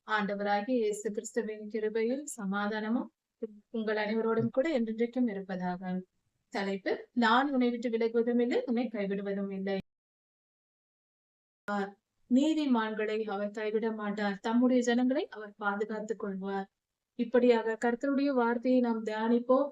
ஆண்டவராகிய இயேசு கிறிஸ்துவின் கிருபையும் சமாதானமும் உங்கள் அனைவரோடும் கூட என்றென்றைக்கும் இருப்பதாக. தலைப்பு: நான் உன்னை விட்டு விலகுவதும் இல்லை, உன்னை கைவிடுவதும் இல்லை. நீதிமான்களை அவர் கைவிட மாட்டார், தம்முடைய ஜனங்களை அவர் பாதுகாத்துக் கொள்வார். இப்படியாக கர்த்தருடைய வார்த்தையை நாம் தியானிப்போம்.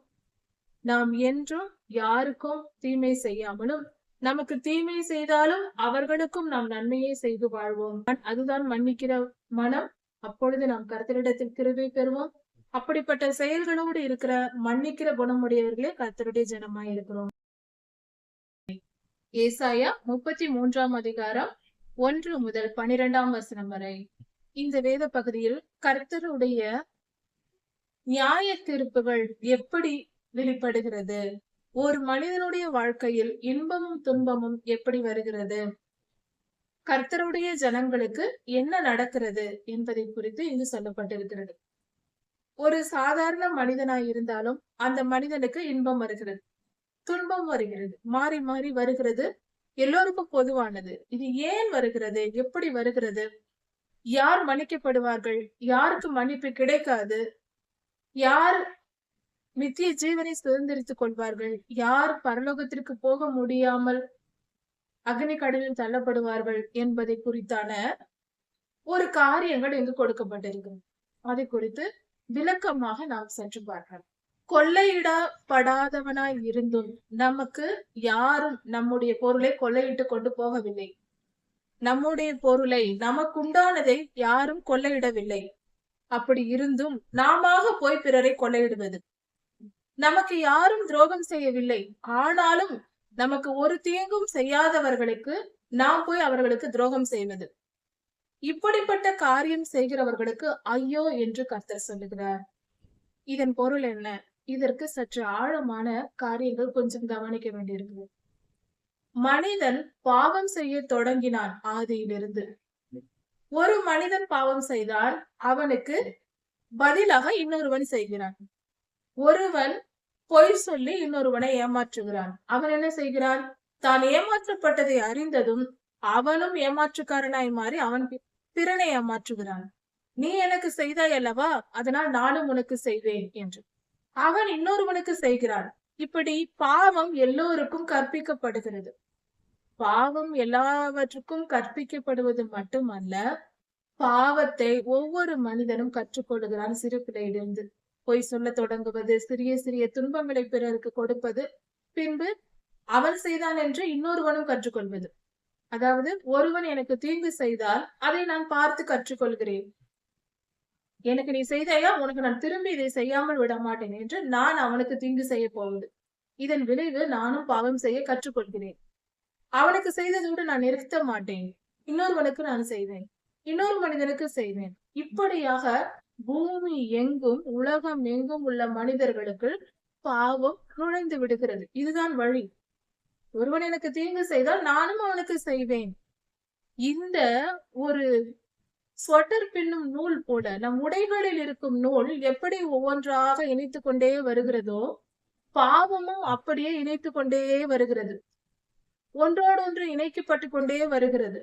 நாம் என்றும் யாருக்கும் தீமை செய்யாமலும், நமக்கு தீமை செய்தாலும் அவர்களுக்கும் நாம் நன்மையை செய்து வாழ்வோம். அதுதான் மன்னிக்கிற மனம். அப்பொழுது நாம் கர்த்தரிடத்தில் கிருபை பெறுவோம். அப்படிப்பட்ட செயல்களோடு இருக்கிற மன்னிக்கிற குணமுடையவர்களே கர்த்தருடைய ஜனமாய் இருக்கிறோம். ஏசாயா 33 அதிகாரம் 1 முதல் 12 வரை. இந்த வேத பகுதியில் கர்த்தருடைய நியாய தீர்ப்புகள் எப்படி வெளிப்படுகிறது, ஒரு மனிதனுடைய வாழ்க்கையில் இன்பமும் துன்பமும் எப்படி வருகிறது, கர்த்தருடைய ஜனங்களுக்கு என்ன நடக்கிறது என்பதை குறித்து இங்கு சொல்லப்பட்டிருக்கிறது. ஒரு சாதாரண மனிதனாய் இருந்தாலும் அந்த மனிதனுக்கு இன்பம் வருகிறது, துன்பம் வருகிறது, மாறி மாறி வருகிறது. எல்லோருக்கும் பொதுவானது. இது ஏன் வருகிறது, எப்படி வருகிறது, யார் மன்னிக்கப்படுவார்கள், யாருக்கு மன்னிப்பு கிடைக்காது, யார் நித்திய ஜீவனை சுதந்திரித்துக் கொள்வார்கள், யார் பரலோகத்திற்கு போக முடியாமல் அக்னி கடலில் தள்ளப்படுவார்கள் என்பதை குறித்தான ஒரு காரியங்கள் இங்கு கொடுக்கப்பட்டிருக்கிறது. அதை குறித்து விளக்கமாக நாம் சென்று பார்க்கலாம். கொள்ளையிடப்படாதவனாய் இருந்தும் நமக்கு யாரும் நம்முடைய பொருளை கொள்ளையிட்டு கொண்டு போகவில்லை. நம்முடைய பொருளை, நமக்குண்டானதை யாரும் கொள்ளையிடவில்லை. அப்படி இருந்தும் நாம போய் பிறரை கொள்ளையிடுவது. நமக்கு யாரும் துரோகம் செய்யவில்லை, ஆனாலும் நமக்கு ஒரு தீங்கும் செய்யாதவர்களுக்கு நாம் போய் அவர்களுக்கு துரோகம் செய்வது. இப்படிப்பட்ட காரியம் செய்கிறவர்களுக்கு ஐயோ என்று கர்த்தர் சொல்லுகிறார். இதன் பொருள் என்ன? இதற்கு சற்று ஆழமான காரியங்கள் கொஞ்சம் கவனிக்க வேண்டியிருக்கிறது. மனிதன் பாவம் செய்ய தொடங்கினான் ஆதியிலிருந்து. ஒரு மனிதன் பாவம் செய்தால் அவனுக்கு பதிலாக இன்னொருவன் செய்கிறான். ஒருவன் பொய் சொல்லி இன்னொருவனை ஏமாற்றுகிறான். அவன் என்ன செய்கிறான்? தான் ஏமாற்றப்பட்டதை அறிந்ததும் அவனும் ஏமாற்றுக்காரனாய் மாறி அவன் பிறனை ஏமாற்றுகிறான். நீ எனக்கு செய்தாய் அல்லவா, அதனால் நானும் உனக்கு செய்வேன் என்று அவன் இன்னொருவனுக்கு செய்கிறான். இப்படி பாவம் எல்லோருக்கும் கற்பிக்கப்படுகிறது. பாவம் எல்லாவற்றுக்கும் கற்பிக்கப்படுவது மட்டுமல்ல, பாவத்தை ஒவ்வொரு மனிதனும் கற்றுக்கொள்கிறான் சிறு பிள்ளையிலிருந்து. பொய் சொல்ல தொடங்குவது, சிறிய சிறிய துன்பங்களை பிறருக்கு கொடுப்பது, பின்பு அவன் செய்தான் என்று இன்னொருவனும் கற்றுக்கொள்வது. அதாவது ஒருவன் எனக்கு தீங்கு செய்தால் அதை நான் பார்த்து கற்றுக்கொள்கிறேன். எனக்கு நீ செய்தாயா, உனக்கு நான் திரும்பி இதை செய்யாமல் விட மாட்டேன் என்று நான் அவனுக்கு தீங்கு செய்ய போவது. இதன் விளைவு நானும் பாவம் செய்ய கற்றுக்கொள்கிறேன். அவனுக்கு செய்ததோடு நான் நிறுத்த மாட்டேன், இன்னொருவனுக்கு நான் செய்வேன், இன்னொரு மனிதனுக்கு செய்வேன். இப்படியாக பூமி எங்கும் உலகம் எங்கும் உள்ள மனிதர்களுக்கு பாவம் நுழைந்து விடுகிறது. இதுதான் வழி. ஒருவன் எனக்கு தீங்கு செய்தால் நானும் அவனுக்கு செய்வேன். இந்த ஒரு ஸ்வெட்டர் பின்னும் நூல் போல நம் உடைகளில் இருக்கும் நூல் எப்படி ஒவ்வொன்றாக இணைத்து கொண்டே வருகிறதோ, பாவமும் அப்படியே இணைத்து கொண்டே வருகிறது. ஒன்றோடொன்று இணைக்கப்பட்டு கொண்டே வருகிறது.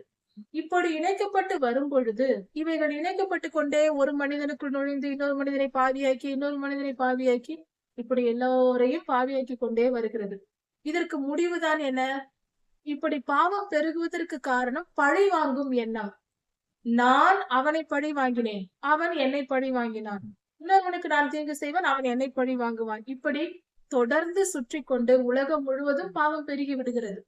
இப்படி இணைக்கப்பட்டு வரும் பொழுது இவைகள் இணைக்கப்பட்டு கொண்டே ஒரு மனிதனுக்குள் நுழைந்து இன்னொரு மனிதனை பாவியாக்கி, இன்னொரு மனிதனை பாவியாக்கி, இப்படி எல்லோரையும் பாவியாக்கி கொண்டே வருகிறது. இதற்கு முடிவுதான் என்ன? இப்படி பாவம் பெருகுவதற்கு காரணம் பழி வாங்கும் எண்ணம். நான் அவனை பழி வாங்கினேன், அவன் என்னை பழி வாங்கினான், இன்னொருவனுக்கு நான் தீங்கு செய்வன், அவன் என்னை பழி வாங்குவான். இப்படி தொடர்ந்து சுற்றி கொண்டு உலகம் முழுவதும் பாவம் பெருகி விடுகிறது.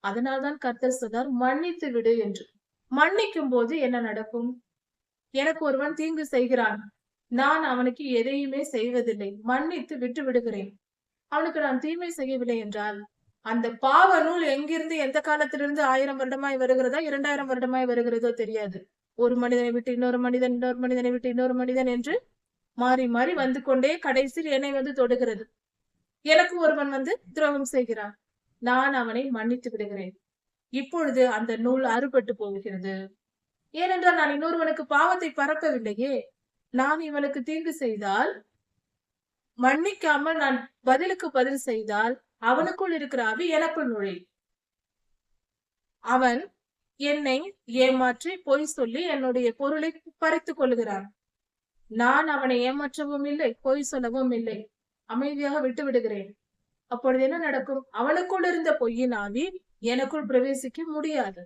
அதனால்தான் கர்த்தர் சொன்னார், மன்னித்து விடு என்று. மன்னிக்கும் போது என்ன நடக்கும்? எனக்கு ஒருவன் தீங்கு செய்கிறான், நான் அவனுக்கு எதையுமே செய்வதில்லை, மன்னித்து விட்டு விடுகிறேன். அவனுக்கு நான் தீமை செய்யவில்லை என்றால் அந்த பாவ நூல் எங்கிருந்து, எந்த காலத்திலிருந்து 1000 வருடமாய் வருகிறதா, 2000 வருடமாய் வருகிறதோ தெரியாது. ஒரு மனிதனை விட்டு இன்னொரு மனிதன், இன்னொரு மனிதனை விட்டு இன்னொரு மனிதன் என்று மாறி மாறி வந்து கொண்டே கடைசியில் என்னை வந்து தொடுகிறது. எனக்கு ஒருவன் வந்து துரோகம் செய்கிறான், நான் அவனை மன்னித்து விடுகிறேன். இப்பொழுது அந்த நூல் அறுபட்டு போகிறது. ஏனென்றால் நான் இன்னொருவனுக்கு பாவத்தை பரப்பவில்லையே. நான் இவனுக்கு தீங்கு செய்தால், மன்னிக்காமல் நான் பதிலுக்கு பதில் செய்தால், அவனுக்குள் இருக்கிற ஆவி எனக்குள் நுழை. அவன் என்னை ஏமாற்றி பொய் சொல்லி என்னுடைய பொருளை பறித்துக் கொள்கிறான். நான் அவனை ஏமாற்றவும் இல்லை, பொய் சொல்லவும் இல்லை, அமைதியாக விட்டு விடுகிறேன். அப்பொழுது என்ன நடக்கும்? அவனுக்குள் இருந்த பொய்யின் ஆவி எனக்குள் பிரவேசிக்க முடியாது.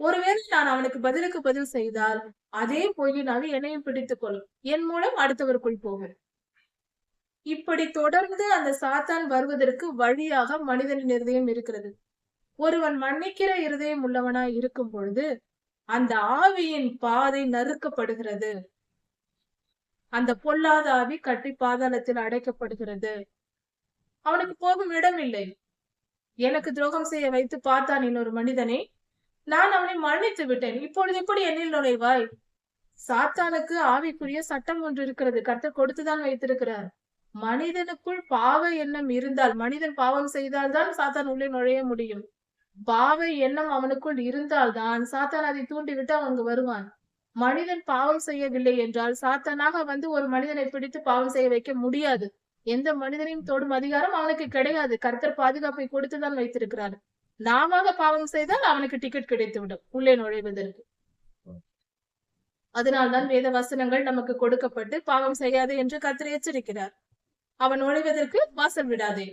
ஒருவேளை நான் அவனுக்கு பதிலுக்கு பதில் செய்தால் அதே பொய்யின் ஆவி என்னையும் பிடித்துக் கொள்ளும். என் மூலம் அடுத்தவருக்குள் போகும். இப்படி தொடர்ந்து அந்த சாத்தான் வருவதற்கு வழியாக மனிதனின் இருதயம் இருக்கிறது. ஒருவன் மன்னிக்கிற இருதயம் உள்ளவனாய் இருக்கும் பொழுது அந்த ஆவியின் பாதை நறுக்கப்படுகிறது. அந்த பொல்லாத ஆவி கட்டி பாதாளத்தில் அடைக்கப்படுகிறது. அவனுக்கு போகும் இடம் இல்லை. எனக்கு துரோகம் செய்ய வைத்து பார்த்தான் இன்னொரு மனிதனை, நான் அவனை மன்னித்து விட்டேன், இப்பொழுது எப்படி என்னில் நுழைவாய்? சாத்தானுக்கு ஆவிக்குரிய சட்டம் ஒன்று இருக்கிறது, கர்த்தர் கொடுத்துதான் வைத்திருக்கிறார். மனிதனுக்குள் பாவ எண்ணம் இருந்தால், மனிதன் பாவம் செய்தால்தான் சாத்தான் உள்ளே நுழைய முடியும். பாவ எண்ணம் அவனுக்குள் இருந்தால்தான் சாத்தான் அதை தூண்டிவிட்டு அவங்க வருவான். மனிதன் பாவம் செய்யவில்லை என்றால் சாத்தானாக வந்து ஒரு மனிதனை பிடித்து பாவம் செய்ய வைக்க முடியாது. எந்த மனிதனையும் தொடும் அதிகாரம் அவனுக்கு கிடையாது. கர்த்தர் பாதுகாப்பை கொடுத்துதான் வைத்திருக்கிறார். நாம பாவம் செய்தால் அவனுக்கு டிக்கெட் கிடைத்துவிடும் உள்ளே நுழைவதற்கு. அதனால்தான் வேத வசனங்கள் நமக்கு கொடுக்கப்பட்டு பாவம் செய்யாதே என்று கர்த்தர் எச்சரிக்கிறார். அவன் நுழைவதற்கு வாசல் விடாதே,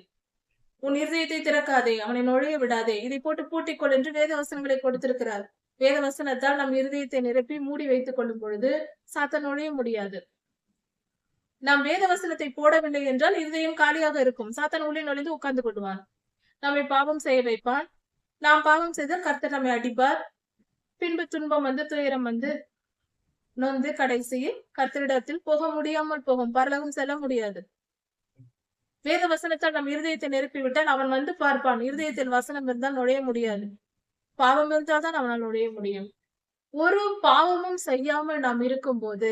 உன் இருதயத்தை திறக்காதே, அவனை நுழைய விடாதே, இதை போட்டு பூட்டிக்கொள் என்று வேத வசனங்களை கொடுத்திருக்கிறார். வேத வசனத்தால் நம் இருதயத்தை நிரப்பி மூடி வைத்துக் கொள்ளும் பொழுது சாத்தான் நுழைய முடியாது. நாம் வேத வசனத்தை போடவில்லை என்றால் இருதயம் காலியாக இருக்கும். சாத்தான் உள்ளே நுழைந்து உட்கார்ந்து கொள்வான், நம்மை பாவம் செய்ய வைப்பான். நாம் பாவம் செய்தால் கர்த்தர் நம்மை அடிப்பார். பின்பு துன்பம் வந்து, துயரம் வந்து, நொந்து கடைசியில் கர்த்தரிடத்தில் போக முடியாமல் போகும், பரலோகம் செல்ல முடியாது. வேத வசனத்தால் நம் இருதயத்தை நிரப்பிவிட்டால் அவன் வந்து பார்ப்பான். இருதயத்தில் வசனம் இருந்தால் நுழைய முடியாது. பாவம் இருந்தால் தான் அவனால் நுழைய முடியும். ஒரு பாவமும் செய்யாமல் நாம் இருக்கும் போது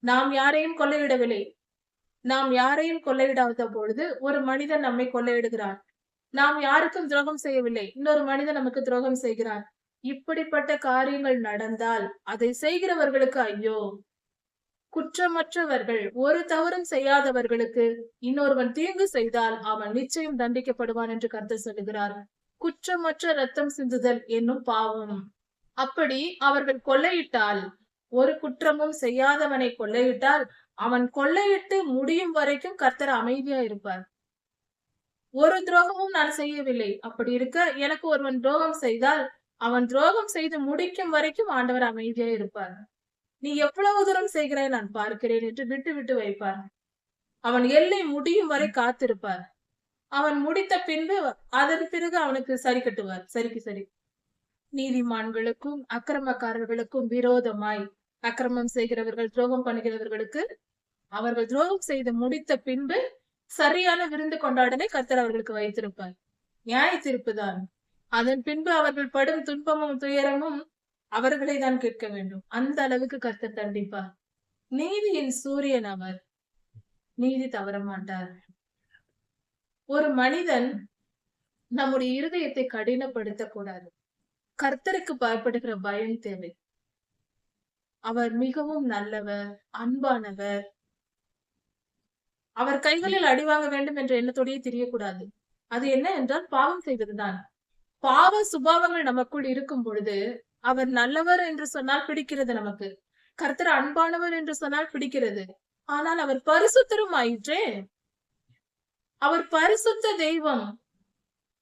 நாம் யாரையும் கொள்ளையிடவில்லை. நாம் யாரையும் கொள்ளையிடாத பொழுது ஒரு மனிதன் நம்மை கொள்ளையிடுகிறான். நாம் யாருக்கும் துரோகம் செய்யவில்லை, இன்னொரு மனிதன் நமக்கு துரோகம் செய்கிறான். இப்படிப்பட்ட காரியங்கள் நடந்தால் அதை செய்கிறவர்களுக்கு ஐயோ! குற்றமற்றவர்கள், ஒரு தவறும் செய்யாதவர்களுக்கு இன்னொருவன் தீங்கு செய்தால் அவன் நிச்சயம் தண்டிக்கப்படுவான் என்று கர்த்தர் சொல்லுகிறார். குற்றமற்ற ரத்தம் சிந்துதல் என்னும் பாவம். அப்படி அவர்கள் கொள்ளையிட்டால், ஒரு குற்றமும் செய்யாதவனை கொள்ளையிட்டால் அவன் கொள்ளையிட்டு முடியும் வரைக்கும் கர்த்தர் அமைதியா இருப்பார். ஒரு துரோகமும் நான் செய்யவில்லை, அப்படி இருக்க எனக்கு ஒருவன் துரோகம் செய்தால் அவன் துரோகம் செய்து முடிக்கும் வரைக்கும் ஆண்டவர் அமைதியா இருப்பார். நீ எவ்வளவு தூரம் செய்கிறாய் நான் பார்க்கிறேன் என்று விட்டு விட்டு வைப்பார். அவன் எல்லை முடியும் வரை காத்திருப்பார். அவன் முடித்த பின்பு அதன் பிறகு அவனுக்கு சரி கட்டுவார். சரிக்கு சரி. நீதிமான்களுக்கும் அக்கிரமக்காரர்களுக்கும் விரோதமாய் அக்கிரமம் செய்கிறவர்கள், துரோகம் பண்ணுகிறவர்களுக்கு அவர்கள் துரோகம் செய்து முடித்த பின்பு சரியான விருந்து கொண்டாடலை கர்த்தர் அவர்களுக்கு வைத்திருப்பார். நியாய தீர்ப்புதான். அதன் பின்பு அவர்கள் படும் துன்பமும் துயரமும் அவர்களை தான் கேட்க வேண்டும். அந்த அளவுக்கு கர்த்தர் தண்டிப்பார். நீதியின் சூரியன் அவர், நீதி தவற மாட்டார். ஒரு மனிதன் நம்முடைய இருதயத்தை கடினப்படுத்தக் கூடாது. கர்த்தருக்கு பயப்படுகிற பயம் தேவை. அவர் மிகவும் நல்லவர், அன்பானவர். அவர் கைகளில் அடி வாங்க வேண்டும் என்ற எண்ணத்தோடையே தெரியக்கூடாது. அது என்ன என்றால் பாவம் செய்வதுதான். பாவ சுபாவங்கள் நமக்குள் இருக்கும் பொழுது அவர் நல்லவர் என்று சொன்னால் பிடிக்கிறது நமக்கு. கர்த்தர் அன்பானவர் என்று சொன்னால் பிடிக்கிறது. ஆனால் அவர் பரிசுத்தரும் ஆயிற்றே. அவர் பரிசுத்த தெய்வம்,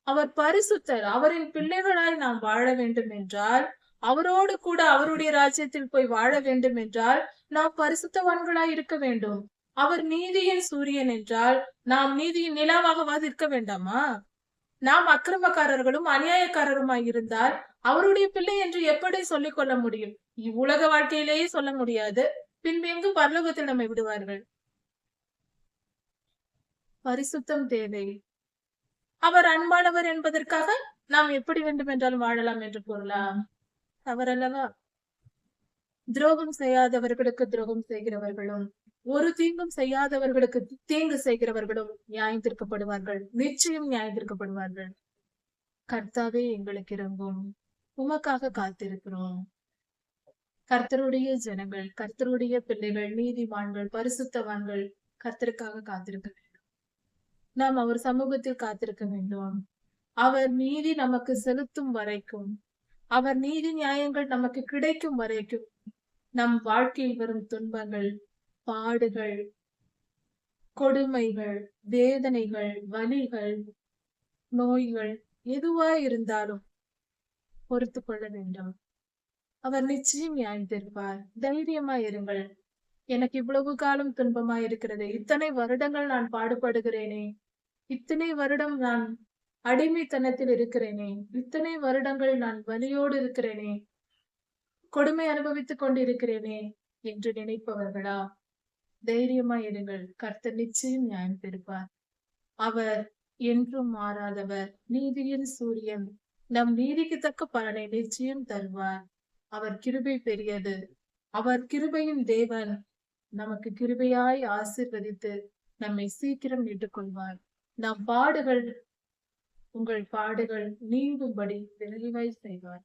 அவர் பரிசுத்தர். அவரின் பிள்ளைகளாய் நாம் வாழ வேண்டும் என்றால், அவரோடு கூட அவருடைய ராஜ்யத்தில் போய் வாழ வேண்டும் என்றால் நாம் பரிசுத்தவான்களாய் இருக்க வேண்டும். அவர் நீதியின் சூரியன் என்றால் நாம் நீதியின் நிலாவாகவாது இருக்க வேண்டாமா? நாம் அக்கிரமக்காரர்களும் அநியாயக்காரருமாய் இருந்தால் அவருடைய பிள்ளை என்று எப்படி சொல்லிக் கொள்ள முடியும்? இவ்வுலக வாழ்க்கையிலேயே சொல்ல முடியாது, பின்பு எங்கு பரலோகத்தில் நம்மை விடுவார்கள்? பரிசுத்தம் தேவை. அவர் அன்பானவர் என்பதற்காக நாம் எப்படி வேண்டும் என்றாலும் வாழலாம் என்று பொருளா? தவறல்லவா? துரோகம் செய்யாதவர்களுக்கு துரோகம் செய்கிறவர்களும், ஒரு தீங்கும் செய்யாதவர்களுக்கு தீங்கு செய்கிறவர்களும் நியாயம் தீர்க்கப்படுவார்கள். நிச்சயம் நியாயம் தீர்க்கப்படுவார்கள். கர்த்தாவே எங்களுக்கு இறங்கும், உமக்காக காத்திருக்கிறோம். கர்த்தருடைய ஜனங்கள், கர்த்தருடைய பிள்ளைகள், நீதிமான்கள், பரிசுத்தவான்கள் கர்த்தருக்காக காத்திருக்க வேண்டும். நாம் அவர் சமூகத்தில் காத்திருக்க வேண்டும். அவர் நீதி நமக்கு செலுத்தும் வரைக்கும், அவர் நீதி நியாயங்கள் நமக்கு கிடைக்கும் வரைக்கும் நம் வாழ்க்கையில் வரும் துன்பங்கள், பாடுகள், கொடுமைகள், வேதனைகள், வலிகள், நோய்கள் எதுவாய் இருந்தாலும் பொறுத்து கொள்ள வேண்டும். அவர் நிச்சயம் நியாயம் தீர்ப்பார். தைரியமா இருங்கள். எனக்கு இவ்வளவு காலம் துன்பமா இருக்கிறது, இத்தனை வருடங்கள் நான் பாடுபடுகிறேனே, இத்தனை வருடம் நான் அடிமைத்தனத்தில் இருக்கிறேனே, இத்தனை வருடங்கள் நான் வலியோடு இருக்கிறேனே, கொடுமை அனுபவித்துக் கொண்டிருக்கிறேனே என்று நினைப்பவர்களா, தைரியமா இருங்கள். கர்த்தர் நிச்சயம் நியாயம் தீர்ப்பார். அவர் என்றும் மாறாதவர், நீதியின் சூரியன். நம் நீதிக்கு தக்க பலனை நிச்சயம் தருவார். அவர் கிருபை பெரியது. அவர் கிருபையின் தேவன். நமக்கு கிருபையாய் ஆசீர்வதித்து நம்மை சீக்கிரம் மீட்டுக்கொள்வார். நம் பாடுகள், உங்கள் பாடுகள் நீங்கும்படி விரைவாய் செய்வார்.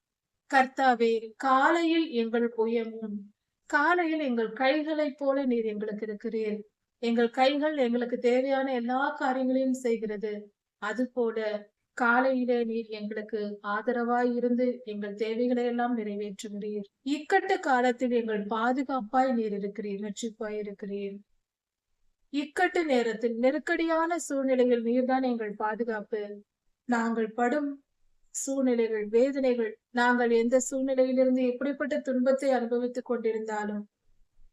கர்த்தாவே, காலையில் எங்கள் புயமும், காலையில் எங்கள் கைகளைப் போல நீர் எங்களுக்கு இருக்கிறீர். எங்கள் கைகள் எங்களுக்கு தேவையான எல்லா காரியங்களையும் செய்கிறது. அது போல காலையிலே நீர் எங்களுக்கு ஆதரவாய் இருந்து எங்கள் தேவைகளை எல்லாம் நிறைவேற்றுகிறீர். இக்கட்டு காலத்தில் எங்கள் பாதுகாப்பாய் நீர் இருக்கிறீர், ரட்சிப்பாய் இருக்கிறீர். இக்கட்டு நேரத்தில், நெருக்கடியான சூழ்நிலையில் நீர்தான் எங்கள் பாதுகாப்பு. நாங்கள் படும் சூழ்நிலைகள், வேதனைகள், நாங்கள் எந்த சூழ்நிலையிலிருந்து எப்படிப்பட்ட துன்பத்தை அனுபவித்துக் கொண்டிருந்தாலும்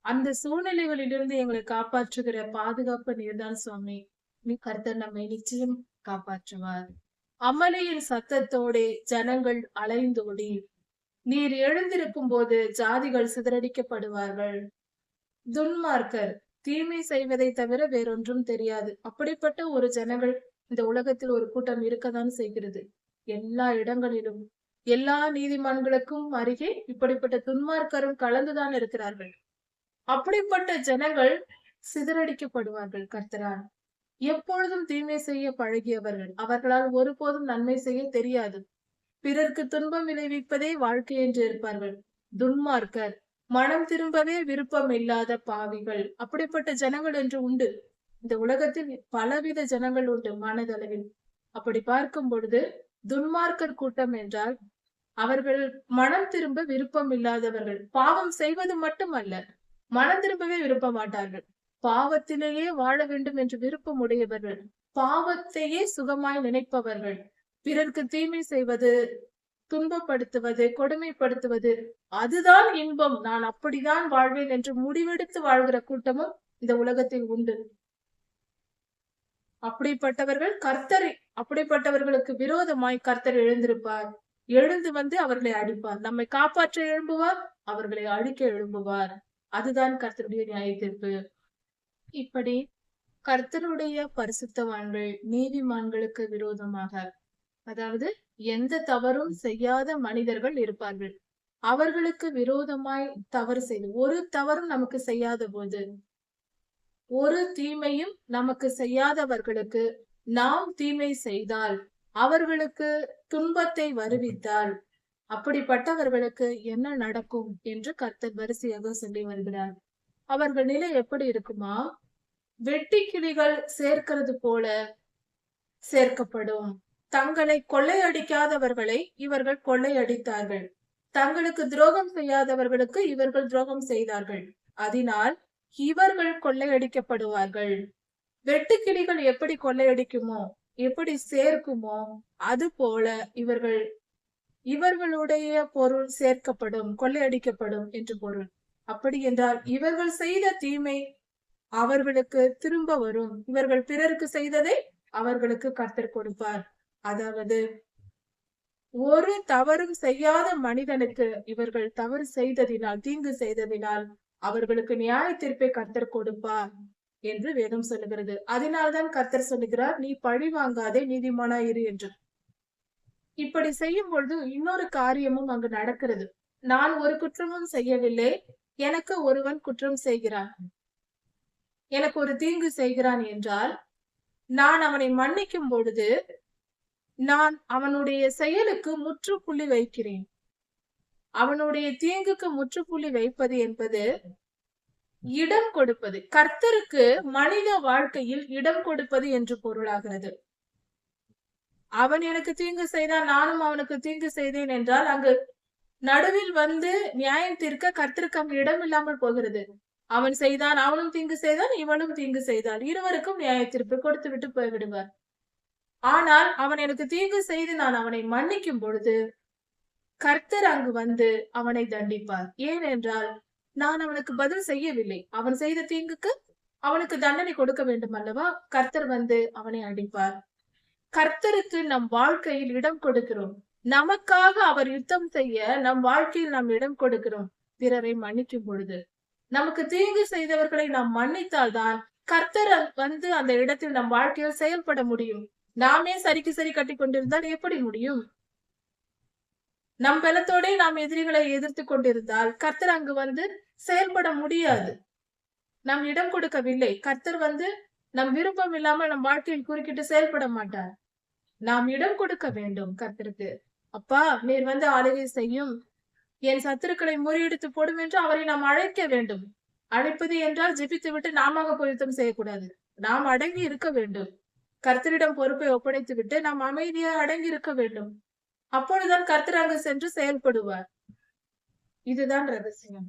அந்த சூழ்நிலைகளிலிருந்து எங்களை காப்பாற்றுகிற பாதுகாப்பு நீர்தான் சுவாமி. கர்த்தர் நம்மை நிச்சயம் காப்பாற்றுவார். அமளியின் சத்தத்தோடே ஜனங்கள் அலைந்தோடி நீர் எழுந்திருக்கும் போது ஜாதிகள் சிதறடிக்கப்படுவார்கள். துன்மார்க்கர், தீமை செய்வதை தவிர வேறொன்றும் தெரியாது, அப்படிப்பட்ட ஒரு ஜனங்கள் இந்த உலகத்தில் ஒரு கூட்டம் இருக்கத்தான் செய்கிறது. எல்லா இடங்களிலும், எல்லா நீதிமான்களுக்கும் அருகே இப்படிப்பட்ட துன்மார்க்கரும் கலந்துதான் இருக்கிறார்கள். அப்படிப்பட்ட ஜனங்கள் சிதறடிக்கப்படுவார்கள் கர்த்தரால். எப்பொழுதும் தீமை செய்ய பழகியவர்கள், அவர்களால் ஒருபோதும் நன்மை செய்ய தெரியாது. பிறர்க்கு துன்பம் விளைவிப்பதே வாழ்க்கை என்று இருப்பார்கள். துன்மார்க்கர், மனம் திரும்பவே விருப்பம் இல்லாத பாவிகள், அப்படிப்பட்ட ஜனங்கள் என்று உண்டு. இந்த உலகத்தில் பலவித ஜனங்கள் உண்டு மனதளவில். அப்படி பார்க்கும் பொழுது துன்மார்க்கர் கூட்டம் என்றால் அவர்கள் மனம் திரும்ப விருப்பம் இல்லாதவர்கள். பாவம் செய்வது மட்டுமல்ல, மனம் திரும்பவே விரும்ப மாட்டார்கள். பாவத்திலேயே வாழ வேண்டும் என்று விருப்பம் உடையவர்கள், பாவத்தையே சுகமாய் நினைப்பவர்கள், பிறர்க்கு தீமை செய்வது, துன்பப்படுத்துவது, கொடுமைப்படுத்துவது, அதுதான் இன்பம், நான் அப்படிதான் வாழ்வேன் என்று முடிவெடுத்து வாழ்கிற கூட்டமும் இந்த உலகத்தில் உண்டு. அப்படிப்பட்டவர்கள் கர்த்தரை, அப்படிப்பட்டவர்களுக்கு விரோதமாய் கர்த்தர் எழுந்திருப்பார். எழுந்து வந்து அவர்களை அடிப்பார். நம்மை காப்பாற்ற எழும்புவார், அவர்களை அழிக்க எழும்புவார். அதுதான் கர்த்தருடைய நியாய தீர்ப்பு. இப்படி கர்த்தருடைய பரிசுத்தவான்கள் நீதிமான்களுக்கு விரோதமாக, அதாவது எந்த தவறும் செய்யாத மனிதர்கள் இருப்பார்கள். அவர்களுக்கு விரோதமாய் தவறு செய்து, ஒரு தவறும் நமக்கு செய்யாத போது, ஒரு தீமையும் நமக்கு செய்யாதவர்களுக்கு நாம் தீமை செய்தால், அவர்களுக்கு துன்பத்தை வருவித்தால், அப்படிப்பட்டவர்களுக்கு என்ன நடக்கும் என்று கர்த்தர் வரிசையாக சொல்லி வருகிறார். அவர்கள் நிலை எப்படி இருக்குமா? வெட்டி கிளிகள் சேர்க்கிறது போல சேர்க்கப்படும். தங்களை கொள்ளையடிக்காதவர்களை இவர்கள் கொள்ளையடித்தார்கள். தங்களுக்கு துரோகம் செய்யாதவர்களுக்கு இவர்கள் துரோகம் செய்தார்கள். அதனால் இவர்கள் கொள்ளையடிக்கப்படுவார்கள். வெட்டுக்கிளிகள் எப்படி கொள்ளையடிக்குமோ, எப்படி சேர்க்குமோ, அது போல இவர்களுடைய பொருள் சேர்க்கப்படும், கொள்ளையடிக்கப்படும் என்று பொருள். அப்படி என்றால் இவர்கள் செய்த தீமை அவர்களுக்கு திரும்ப வரும். இவர்கள் பிறருக்கு செய்ததை அவர்களுக்கு கர்த்தர் கொடுப்பார். அதாவது ஒரு தவறும் செய்யாத மனிதனுக்கு இவர்கள் தவறு செய்ததினால், தீங்கு செய்ததினால் அவர்களுக்கு நியாய தீர்ப்பை கர்த்தர் கொடுப்பார் என்று வேதம் சொல்லுகிறது. அதனால்தான் கர்த்தர் சொல்லுகிறார், நீ பழி வாங்காதே, நீதிமானாயிரு என்று. இப்படி செய்யும் பொழுது இன்னொரு காரியமும் அங்கு நடக்கிறது. நான் ஒரு குற்றமும் செய்யவில்லை, எனக்கு ஒருவன் குற்றம் செய்கிறான், எனக்கு ஒரு தீங்கு செய்கிறான் என்றால், நான் அவனை மன்னிக்கும் பொழுது நான் அவனுடைய செயலுக்கு முற்றுப்புள்ளி வைக்கிறேன். அவனுடைய தீங்குக்கு முற்றுப்புள்ளி வைப்பது என்பது இடம் கொடுப்பது. கர்த்தருக்கு மனித வாழ்க்கையில் இடம் கொடுப்பது என்று பொருளாகிறது. அவன் எனக்கு தீங்கு செய்தான், நானும் அவனுக்கு தீங்கு செய்தேன் என்றால் அங்கு நடுவில் வந்து நியாயம் தீர்க்க கர்த்தருக்கு அங்கு இடம் இல்லாமல் போகிறது. அவன் செய்தான், அவனும் தீங்கு செய்தான், இவனும் தீங்கு செய்தான். இருவருக்கும் நியாய தீர்ப்பு கொடுத்து விட்டு போய்விடுவார். ஆனால் அவன் எனக்கு தீங்கு செய்து நான் அவனை மன்னிக்கும் பொழுது கர்த்தர் அங்கு வந்து அவனை தண்டிப்பார். ஏனென்றால் நான் அவனுக்கு பதில் செய்யவில்லை. அவன் செய்த தீங்குக்கு அவனுக்கு தண்டனை கொடுக்க வேண்டும் அல்லவா? கர்த்தர் வந்து அவனை அடிப்பார். கர்த்தருக்கு நம் வாழ்க்கையில் இடம் கொடுக்கிறோம். நமக்காக அவர் யுத்தம் செய்ய நம் வாழ்க்கையில் நாம் இடம் கொடுக்கிறோம். பிறரை மன்னிக்கும் பொழுது நமக்கு தீங்கு செய்தவர்களை நாம் மன்னித்தால்தான் கர்த்தர் வந்து அந்த இடத்தில் நம் வாழ்க்கையில் செயல்பட முடியும். நாமே சரிக்கு சரி கட்டி கொண்டிருந்தால் எப்படி முடியும்? நம் பலத்தோட நாம் எதிரிகளை எதிர்த்து கொண்டிருந்தால் கர்த்தர் அங்கு வந்து செயல்பட முடியாது. நாம் இடம் கொடுக்கவில்லை. கர்த்தர் வந்து நம் விருப்பம் இல்லாமல் நம் வாழ்க்கையில் குறுக்கிட்டு செயல்பட மாட்டார். நாம் இடம் கொடுக்க வேண்டும் கர்த்தருக்கு. அப்பா, நீர் வந்து ஆளுகை செய்யும், என் சத்துருக்களை முறியடித்து போடும் என்று அவரை நாம் அழைக்க வேண்டும். அழைப்பது என்றால் ஜெபித்து விட்டு நாம போய் யுத்தம் செய்யக்கூடாது. நாம் அடங்கி இருக்க வேண்டும். கர்த்தரிடம் பொறுப்பை ஒப்படைத்து விட்டு நாம் அமைதியா அடங்கி இருக்க வேண்டும். அப்பொழுதுதான் கர்த்தர் அங்கு சென்று செயல்படுவார். இதுதான் ரகசியம்.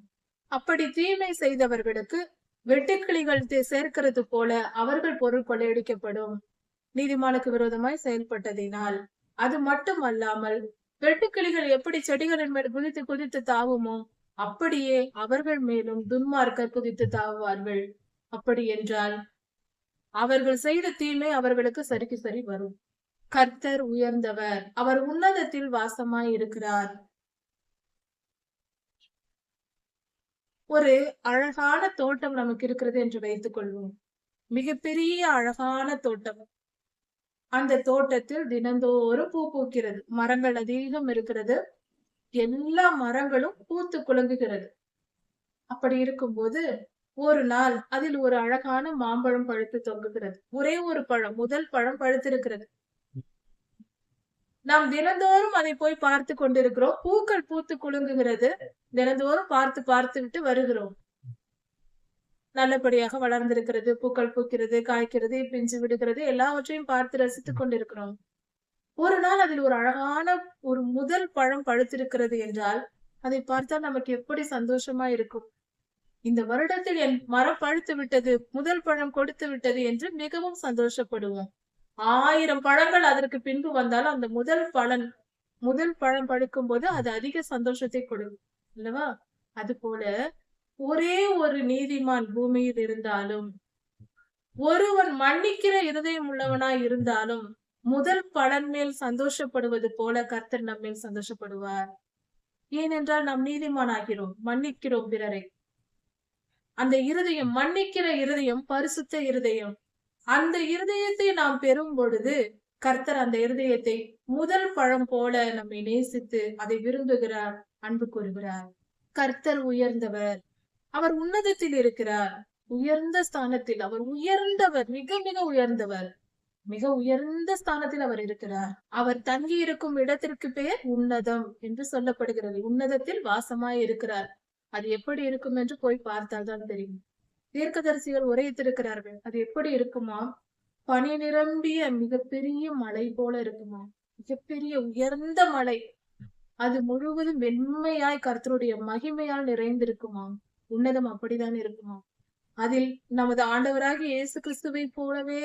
அப்படி தீமை செய்தவர்களுக்கு வெட்டுக்கிளிகள் சேர்க்கிறது போல அவர்கள் பொருள் கொள்ளையடிக்கப்படும். நீதிமானுக்கு விரோதமாய் செயல்பட்டதினால் அது மட்டுமல்லாமல் வெட்டுக்கிளிகள் எப்படி செடிகளின் மேல் குதித்து குதித்து தாவுமோ அப்படியே அவர்கள் மேலும் துன்மார்க்கர் குதித்து தாவுவார்கள். அப்படி என்றால் அவர்கள் செய்த தீமை அவர்களுக்கு சரிக்கு சரி வரும். கர்த்தர் உயர்ந்தவர், அவர் உன்னதத்தில் வாசமாய் இருக்கிறார். ஒரு அழகான தோட்டம் நமக்கு இருக்கிறது என்று வைத்துக் கொள்வோம். மிகப்பெரிய அழகான தோட்டம். அந்த தோட்டத்தில் தினந்தோறும் பூ பூக்கிறது. மரங்கள் அதிகம் இருக்கிறது. எல்லா மரங்களும் பூத்து குலுங்குகிறது. அப்படி இருக்கும்போது ஒரு நாள் அதில் ஒரு அழகான மாம்பழம் பழுத்து தொங்குகிறது. ஒரே ஒரு பழம், முதல் பழம் பழுத்திருக்கிறது. நாம் தினந்தோறும் அதை போய் பார்த்து கொண்டிருக்கிறோம். பூக்கள் பூத்து குலுங்குகிறது. தினந்தோறும் பார்த்து விட்டு வருகிறோம். நல்லபடியாக வளர்ந்திருக்கிறது, பூக்கள் பூக்கிறது, காய்க்கிறது, பிஞ்சு விடுகிறது, எல்லாவற்றையும் பார்த்து ரசித்துக் கொண்டிருக்கிறோம். ஒரு நாள் அதில் ஒரு அழகான ஒரு முதல் பழம் பழுத்திருக்கிறது என்றால் அதை பார்த்தால் நமக்கு எப்படி சந்தோஷமா இருக்கும். இந்த வருடத்தில் என் மரம் பழுத்து விட்டது, முதல் பழம் கொடுத்து விட்டது என்று மிகவும் சந்தோஷப்படுவோம். 1000 பழங்கள் அதற்கு பின்பு வந்தாலும் அந்த முதல் பழம் பழுக்கும் போது அது அதிக சந்தோஷத்தை கொடுக்கும் அல்லவா? அது போல ஒரே ஒரு நீதிமான் பூமியில் இருந்தாலும், ஒருவன் மன்னிக்கிற இருதயம் உள்ளவனாய் இருந்தாலும் முதல் பலன் மேல் சந்தோஷப்படுவது போல கர்த்தர் நம்மேல் சந்தோஷப்படுவார். ஏனென்றால் நாம் நீதிமான் ஆகிறோம், மன்னிக்கிறோம் பிறரை. அந்த இருதயம், மன்னிக்கிற இருதயம் பரிசுத்த இருதயம். அந்த இருதயத்தை நாம் பெறும் பொழுது கர்த்தர் அந்த இருதயத்தை முதல் பழம் போல நம்மை நேசித்து அதை விரும்புகிறார், அன்பு கூறுகிறார். கர்த்தர் உயர்ந்தவர், அவர் உன்னதத்தில் இருக்கிறார். உயர்ந்த ஸ்தானத்தில் அவர் உயர்ந்தவர், மிக மிக உயர்ந்தவர். மிக உயர்ந்த ஸ்தானத்தில் அவர் இருக்கிறார். அவர் தங்கி இருக்கும் இடத்திற்கு பெயர் உன்னதம் என்று சொல்லப்படுகிறது. உன்னதத்தில் வாசமாய் இருக்கிறார். அது எப்படி இருக்கும் என்று போய் பார்த்தால்தான் தெரியும். தீர்க்கதரிசிகள் உரைத்திருக்கிறார்கள். அது எப்படி இருக்குமா? பனி நிரம்பிய மிகப்பெரிய மலை போல இருக்குமா? மிகப்பெரிய உயர்ந்த மலை. அது முழுவதும் வெண்மையாய் கர்த்தருடைய மகிமையால் நிறைந்திருக்குமா? உன்னதம் அப்படிதான் இருக்குமா? அதில் நமது ஆண்டவராகிய இயேசு கிறிஸ்துவை போலவே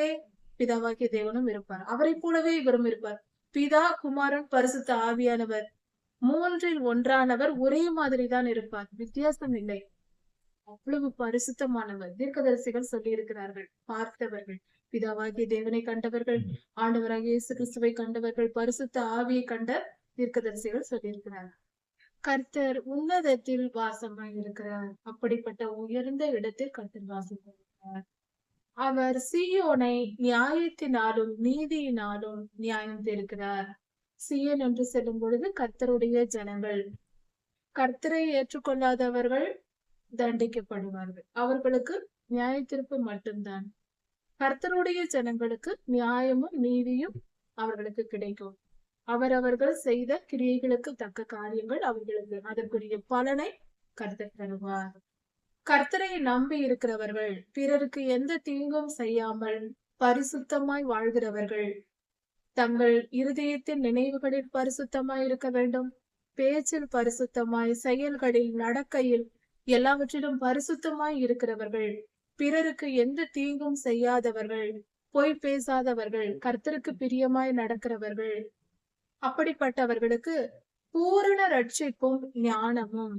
பிதாவாகிய தேவனும் இருப்பார். அவரை போலவே இவரும் இருப்பார். பிதா, குமாரன், பரிசுத்த ஆவியானவர் மூன்றில் ஒன்றானவர் ஒரே மாதிரிதான் இருப்பார். வித்தியாசம் இல்லை. அவ்வளவு பரிசுத்தமானவர். தீர்க்கதரிசிகள் சொல்லி இருக்கிறார்கள். பார்த்தவர்கள், பிதாவாகிய தேவனை கண்டவர்கள், ஆண்டவராகிய இயேசு கிறிஸ்துவை கண்டவர்கள், பரிசுத்த ஆவியை கண்ட தீர்க்கதரிசிகள் சொல்லியிருக்கிறார்கள். கர்த்தர் உன்னதத்தில் வாசமாய் இருக்கிறார். அப்படிப்பட்ட உயர்ந்த இடத்தில் கர்த்தர் வாசம் இருக்கிறார். அவர் சீயோனை நியாயத்தினாலும் நீதியினாலும் நியாயம் தீர்க்கிறார். சீயோன் என்று செல்லும் பொழுது கர்த்தருடைய ஜனங்கள். கர்த்தரை ஏற்றுக்கொள்ளாதவர்கள் தண்டிக்கப்படுவார்கள். அவர்களுக்கு நியாய தீர்ப்பு மட்டும்தான். கர்த்தருடைய ஜனங்களுக்கு நியாயமும் நீதியும் அவர்களுக்கு கிடைக்கும். அவரவர்கள் செய்த கிரியைகளுக்கு தக்க காரியங்கள் அவர்களுக்கு அதற்குரிய பலனை கர்த்தர் தருவார். கர்த்தரை நம்பி இருக்கிறவர்கள், பிறருக்கு எந்த தீங்கும் செய்யாமல் பரிசுத்தமாய் வாழ்கிறவர்கள், தங்கள் இருதயத்தின் நினைவுகளில் பரிசுத்தமாய் இருக்க வேண்டும். பேச்சில் பரிசுத்தமாய், செயல்களில், நடக்கையில் எல்லாவற்றிலும் பரிசுத்தமாய் இருக்கிறவர்கள், பிறருக்கு எந்த தீங்கும் செய்யாதவர்கள், பொய் பேசாதவர்கள், கர்த்தருக்கு பிரியமாய் நடக்கிறவர்கள், அப்படிப்பட்டவர்களுக்கு பூரண ரட்சிப்பும் ஞானமும்.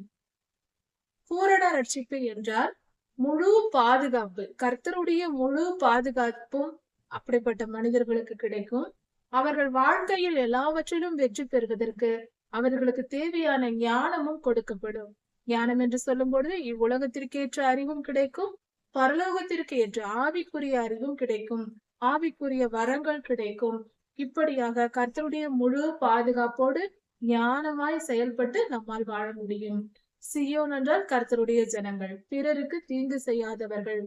பூரண ரட்சிப்பு என்றால் முழு பாதுகாப்பு, கர்த்தருடைய முழு பாதுகாப்பும் அப்படிப்பட்ட மனிதர்களுக்கு கிடைக்கும். அவர்கள் வாழ்க்கையில் எல்லாவற்றிலும் வெற்றி பெறுவதற்கு அவர்களுக்கு தேவையான ஞானமும் கொடுக்கப்படும். ஞானம் என்று சொல்லும் பொழுது இவ்வுலகத்திற்கேற்ற அறிவும் கிடைக்கும், பரலோகத்திற்கு ஏற்ற ஆவிக்குரிய அறிவும் கிடைக்கும், ஆவிக்குரிய வரங்கள் கிடைக்கும். இப்படியாக கர்த்தருடைய முழு பாதுகாப்போடு ஞானமாய் செயல்பட்டு நம்மால் வாழ முடியும். சீயோன் என்றால் கர்த்தருடைய ஜனங்கள், பிறருக்கு தீங்கு செய்யாதவர்கள்,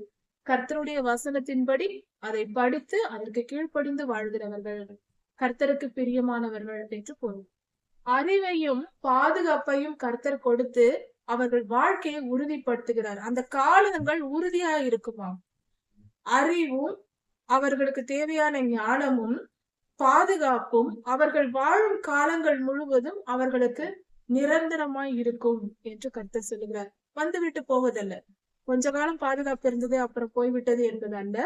கர்த்தருடைய வசனத்தின்படி அதை படித்து அதற்கு கீழ்ப்படிந்து வாழ்கிறவர்கள், கர்த்தருக்கு பிரியமானவர்கள் என்று பொருள். அறிவையும் பாதுகாப்பையும் கர்த்தர் கொடுத்து அவர்கள் வாழ்க்கையை உறுதிப்படுத்துகிறார். அந்த காலங்கள் உறுதியா இருக்குமாம். அறிவும் அவர்களுக்கு தேவையான ஞானமும் பாதுகாப்பும் அவர்கள் வாழும் காலங்கள் முழுவதும் அவர்களுக்கு நிரந்தரமாய் இருக்கும் என்று கர்த்தர் சொல்லுகிறார். வந்துவிட்டு போவதல்ல. கொஞ்ச காலம் பாதுகாப்பு இருந்தது அப்புறம் போய்விட்டது என்பது அல்ல.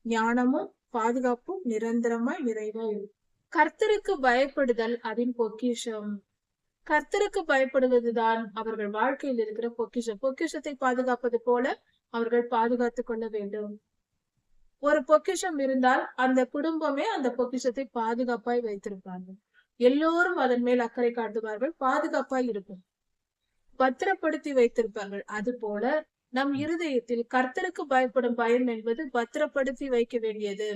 ஞானமும் பாதுகாப்பும் நிரந்தரமாய் நிறைவா இருக்கும். கர்த்தருக்கு பயப்படுதல் அதன் பொக்கிஷம். கர்த்தருக்கு பயப்படுவதுதான் அவர்கள் வாழ்க்கையில் இருக்கிற பொக்கிஷம். பொக்கிஷத்தை பாதுகாப்பது போல அவர்கள் பாதுகாத்துக் கொள்ள வேண்டும். ஒரு பொக்கிஷம் இருந்தால் அந்த குடும்பமே அந்த பொக்கிஷத்தை பாதுகாப்பாய் வைத்திருப்பாங்க. எல்லோரும் அதன் மேல் அக்கறை காட்டுவார்கள், பாதுகாப்பாய் இருக்கும், பத்திரப்படுத்தி வைத்திருப்பார்கள். அது போல நம் இருதயத்தில் கர்த்தருக்கு பயப்படும் பயம் என்பது பத்திரப்படுத்தி வைக்க வேண்டியது.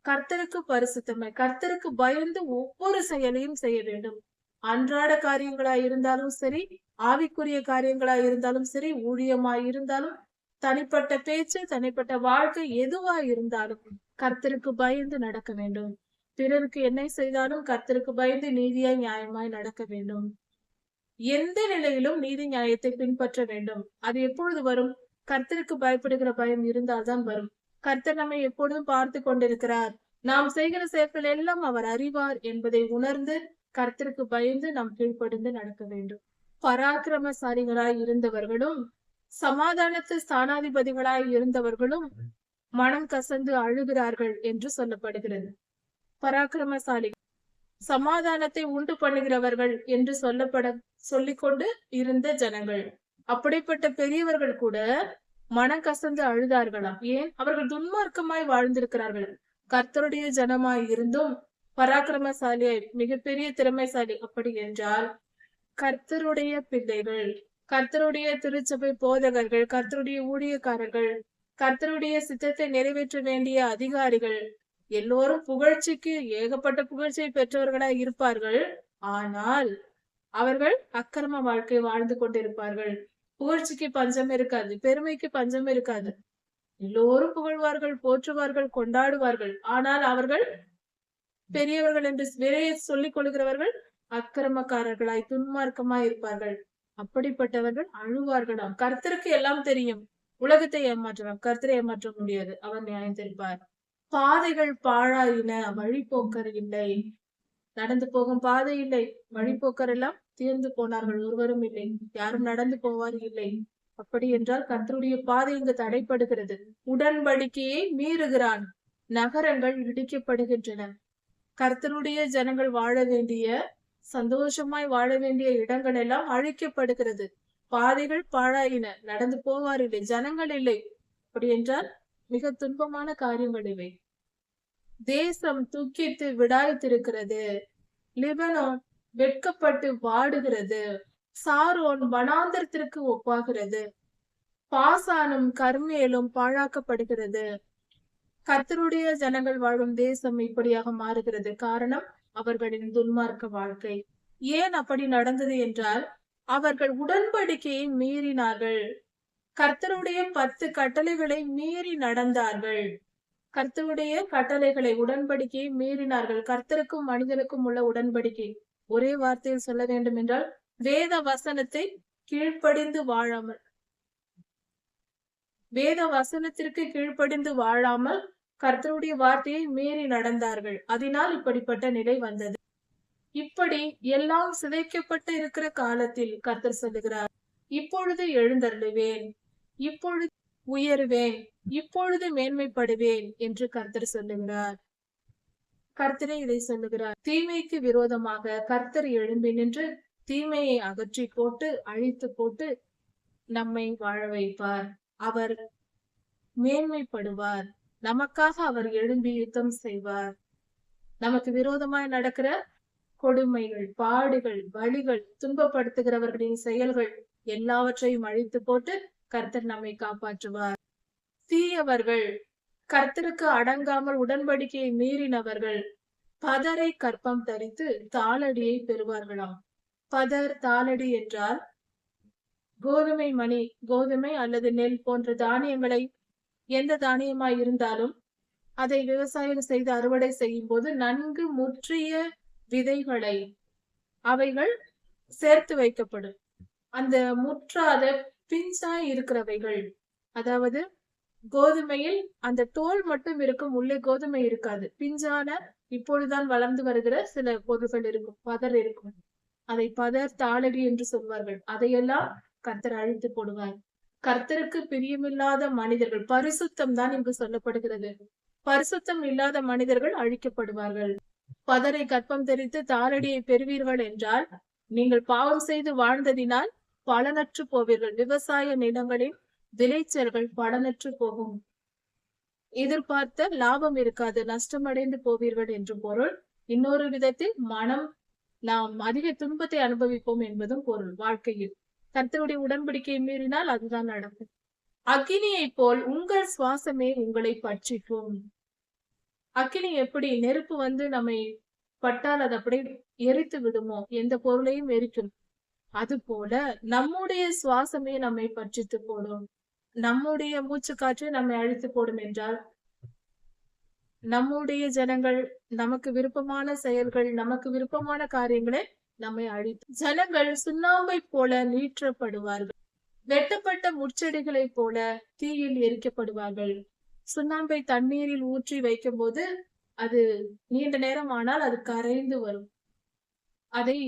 கர்த்தருக்கு பரிசுத்தமாய், கர்த்தருக்கு பயந்து ஒவ்வொரு செயலையும் செய்ய வேண்டும். அன்றாட காரியங்களாய் இருந்தாலும் சரி, ஆவிக்குரிய காரியங்களாய் இருந்தாலும் சரி, ஊழியமாய் இருந்தாலும், தனிப்பட்ட பேச்சு, தனிப்பட்ட வாழ்க்கை எதுவா இருந்தாலும் கர்த்தருக்கு பயந்து நடக்க வேண்டும். பிறருக்கு என்ன செய்தாலும் கர்த்தருக்கு பயந்து நீதியாய் நியாயமாய் நடக்க வேண்டும். எந்த நிலையிலும் நீதி நியாயத்தை பின்பற்ற வேண்டும். அது எப்பொழுது வரும்? கர்த்தருக்கு பயப்படுகிற பயம் இருந்தால்தான் வரும். கர்த்தர் நம்மை எப்பொழுதும் பார்த்து கொண்டிருக்கிறார், நாம் செய்கிற செயல்கள் எல்லாம் அவர் அறிவார் என்பதை உணர்ந்து கர்த்தருக்கு பயந்து நாம் கீழ்ப்படிந்து நடக்க வேண்டும். பராக்கிரமசாலிகளாய் இருந்தவர்களும் சமாதானத்து ஸ்தானாதிபதிகளாய் இருந்தவர்களும் மனம் கசந்து அழுகிறார்கள் என்று சொல்லப்படுகிறது. பராக்கிரமசாலி, சமாதானத்தை உண்டு பண்ணுகிறவர்கள் என்று சொல்லிக்கொண்டு இருந்த ஜனங்கள், அப்படிப்பட்ட பெரியவர்கள் கூட மனம் கசந்து அழுதார்களாம். ஏன்? அவர்கள் துன்மார்க்கமாய் வாழ்ந்திருக்கிறார்கள். கர்த்தருடைய ஜனமாய் இருந்தும் பராக்கிரமசாலியாய், மிகப்பெரிய திறமைசாலி. அப்படி என்றால் கர்த்தருடைய பிள்ளைகள், கர்த்தருடைய திருச்சபை போதகர்கள், கர்த்தருடைய ஊழியக்காரர்கள், கர்த்தருடைய சித்தத்தை நிறைவேற்ற வேண்டிய அதிகாரிகள் எல்லோரும் புகழ்ச்சிக்கு ஏகப்பட்ட புகழ்ச்சியை பெற்றவர்களாய் இருப்பார்கள். ஆனால் அவர்கள் அக்கிரம வாழ்க்கை வாழ்ந்து கொண்டிருப்பார்கள். புகழ்ச்சிக்கு பஞ்சம் இருக்காது, பெருமைக்கு பஞ்சம் இருக்காது. எல்லோரும் புகழ்வார்கள், போற்றுவார்கள், கொண்டாடுவார்கள். ஆனால் அவர்கள் பெரியவர்கள் என்று விரைய சொல்லிக் கொள்கிறவர்கள் அக்கிரமக்காரர்களாய் துன்மார்க்கமாய் இருப்பார்கள். அப்படிப்பட்டவர்கள் அழுவார்களாம். கர்த்தருக்கு எல்லாம் தெரியும், உலகத்தை ஏமாற்றலாம், கர்த்தரை ஏமாற்ற முடியாது, அவர் நியாயம் தெரிப்பார். பாதைகள் பாழாயின, வழிபோக்கர் இல்லை. நடந்து போகும் பாதை இல்லை, வழிபோக்கர் எல்லாம் தீர்ந்து போனார்கள், ஒருவரும் இல்லை, யாரும் நடந்து போவார் இல்லை. அப்படி என்றால் கர்த்தருடைய பாதை இங்கு தடைப்படுகிறது. உடன்படிக்கையை மீறுகிறான், நகரங்கள் இடிக்கப்படுகின்றன. கர்த்தருடைய ஜனங்கள் வாழ வேண்டிய, சந்தோஷமாய் வாழ வேண்டிய இடங்கள் எல்லாம் அழிக்கப்படுகிறது. பாதைகள் பாழாயின, நடந்து போவார் இல்லை, ஜனங்கள் இல்லை. அப்படி என்றால் மிக துன்பமான காரியங்கள் இவை. தேசம் துக்கித்து விடாய்த்திருக்கிறது. லிபனோன் வெட்கப்பட்டு வாடுகிறது. சாரோன் வனாந்தரத்திற்கு ஒப்பாகிறது. பாசானும் கர்மேலும் பாழாக்கப்படுகிறது. கர்த்தருடைய ஜனங்கள் வாழும் தேசம் இப்படியாக மாறுகிறது. காரணம் அவர்களின் துன்மார்க்க வாழ்க்கை. ஏன் அப்படி நடந்தது என்றால் அவர்கள் உடன்படிக்கையை மீறினார்கள். கர்த்தருடைய 10 கட்டளைகளை மீறி நடந்தார்கள். கர்த்தருடைய கட்டளைகளை, உடன்படிக்கையை மீறினார்கள். கர்த்தருக்கும் மனிதனுக்கும் உள்ள உடன்படிக்கை, ஒரே வார்த்தையில் சொல்ல வேண்டும் என்றால் வேத வசனத்தை கீழ்ப்படிந்து வாழாமல், வேத வசனத்திற்கு கீழ்ப்படிந்து வாழாமல் கர்த்தருடைய வார்த்தையை மீறி நடந்தார்கள். அதனால் இப்படிப்பட்ட நிலை வந்தது. இப்படி எல்லாம் சிதைக்கப்பட்டு இருக்கிற காலத்தில் கர்த்தர் சொல்லுகிறார், இப்பொழுது எழுந்தருளுவேன், இப்பொழுது உயருவேன், இப்பொழுது மேன்மைப்படுவேன் என்று கர்த்தர் சொல்லுகிறார். கர்த்தரே இதை சொல்லுகிறார். தீமைக்கு விரோதமாக கர்த்தர் எழும்பி நின்று தீமையை அகற்றி போட்டு அழித்து போட்டு நம்மை வாழ வைப்பார். அவர் மேன்மைப்படுவார். நமக்காக அவர் எழும்பி யுத்தம் செய்வார். நமக்கு விரோதமாய் நடக்கிற கொடுமைகள், பாடுகள், வலிகள், துன்பப்படுத்துகிறவர்களின் செயல்கள் எல்லாவற்றையும் அழித்து போட்டு கர்த்தர் நம்மை காப்பாற்றுவார். தீயவர்கள், கர்த்தருக்கு அடங்காமல் உடன்படிக்கையை மீறினவர்கள் பதரை கற்பம் தரித்து தாளடியை பெறுவார்களாம். பதர், தாளடி என்றால் கோதுமை மணி, கோதுமை அல்லது நெல் போன்ற தானியங்களை, எந்த தானியமாய் இருந்தாலும் அதை விவசாயம் செய்து அறுவடை செய்யும் போது நன்கு முற்றிய விதைகளை அவைகள் சேர்த்து வைக்கப்படும். அந்த முற்றாத பிஞ்சாய் இருக்கிறவைகள், அதாவது கோதுமையில் அந்த தோல் மட்டும் இருக்கும், உள்ளே கோதுமை இருக்காது, பிஞ்சான இப்பொழுதுதான் வளர்ந்து வருகிற சில பொருள்கள் இருக்கும், பதர் இருக்கும். அதை பதர், தாளடி என்று சொல்வார்கள். அதையெல்லாம் கர்த்தர் அழித்து போடுவார். கர்த்தருக்கு பிரியமில்லாத மனிதர்கள், பரிசுத்தம் தான் இங்கு சொல்லப்படுகிறது, பரிசுத்தம் இல்லாத மனிதர்கள் அழிக்கப்படுவார்கள். பதரை கற்பம் தெரித்து தாளடியை பெறுவீர்கள் என்றால் நீங்கள் பாவம் செய்து வாழ்ந்ததினால் பலனற்று போவீர்கள். விவசாய நிலங்களின் விளைச்சல்கள் பலனற்று போகும். எதிர்பார்த்த லாபம் இருக்காது, நஷ்டமடைந்து போவீர்கள் என்று பொருள். இன்னொரு விதத்தில் நாம் அதிக துன்பத்தை அனுபவிப்போம் என்பதும் பொருள். வாழ்க்கையில் கர்த்தருடைய உடன்படிக்கையை மீறினால் அதுதான் நடக்கும். அக்கினியை போல் உங்கள் சுவாசமே உங்களை பட்சிக்கும். அக்கினி எப்படி நெருப்பு வந்து நம்மை பட்டால் அது அப்படியே எரித்து விடுமோ, எந்த பொருளையும் எரிக்கும், அது போல நம்முடைய சுவாசமே நம்மை பட்சித்து போடும். நம்முடைய மூச்சு காற்று நம்மை அழித்து போடும் என்றால், நம்முடைய ஜனங்கள், நமக்கு விருப்பமான செயல்கள், நமக்கு விருப்பமான காரியங்களை நம்மை அழித்து, ஜனங்கள் சுண்ணாம்பை போல நீற்றப்படுவார்கள், வெட்டப்பட்ட முட்செடிகளை போல தீயில் எரிக்கப்படுவார்கள். சுண்ணாம்பை தண்ணீரில் ஊற்றி வைக்கும் போது அது நீண்ட நேரம் ஆனால் அது கரைந்து வரும். அதை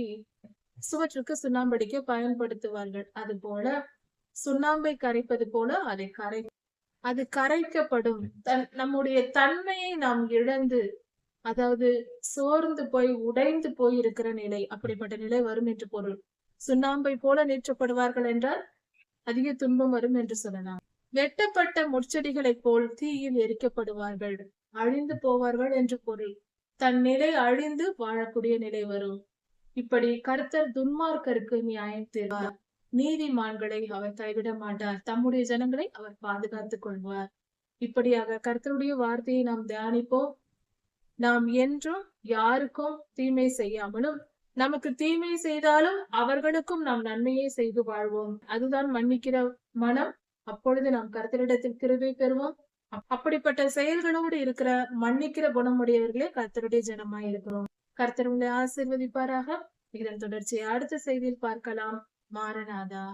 சுவற்றுக்கு சுண்ணாம்படிக்க பயன்படுத்துவார்கள். அது போல சுண்ணாம்பை கரைப்பது போல அது கரைக்கப்படும். நம்முடைய தன்மையை நாம் இழந்து, அதாவது சோர்ந்து போய் உடைந்து போய் இருக்கிற நிலை, அப்படிப்பட்ட நிலை வரும் என்று பொருள். சுண்ணாம்பை போல நீற்றப்படுவார்கள் என்றால் அதிக துன்பம் வரும் என்று சொல்லலாம். வெட்டப்பட்ட முட்செடிகளைப் போல் தீயில் எரிக்கப்படுவார்கள், அழிந்து போவார்கள் என்று பொருள். தன் நிலை அழிந்து வாழக்கூடிய நிலை வரும். இப்படி கர்த்தர் துன்மார்க்கருக்கு நியாயம் தீர்வார், நீதிமான்களை அவர் கைவிட மாட்டார், தம்முடைய ஜனங்களை அவர் பாதுகாத்துக் கொள்வார். இப்படியாக கர்த்தருடைய வார்த்தையை நாம் தியானிப்போம். நாம் என்றும் யாருக்கும் தீமை செய்யாமலும், நமக்கு தீமை செய்தாலும் அவர்களுக்கும் நாம் நன்மையை செய்து வாழ்வோம். அதுதான் மன்னிக்கிற மனம். அப்பொழுது நாம் கர்த்தரிடத்தில் கிருபை பெறுவோம். அப்படிப்பட்ட செயல்களோடு இருக்கிற மன்னிக்கிற குணமுடையவர்களே கர்த்தருடைய ஜனமாய் இருக்கிறோம். கர்த்தர் உங்களை ஆசீர்வதிப்பாராக. இதன் தொடர்ச்சியை அடுத்த செய்தியில் பார்க்கலாம். மாரநாதா.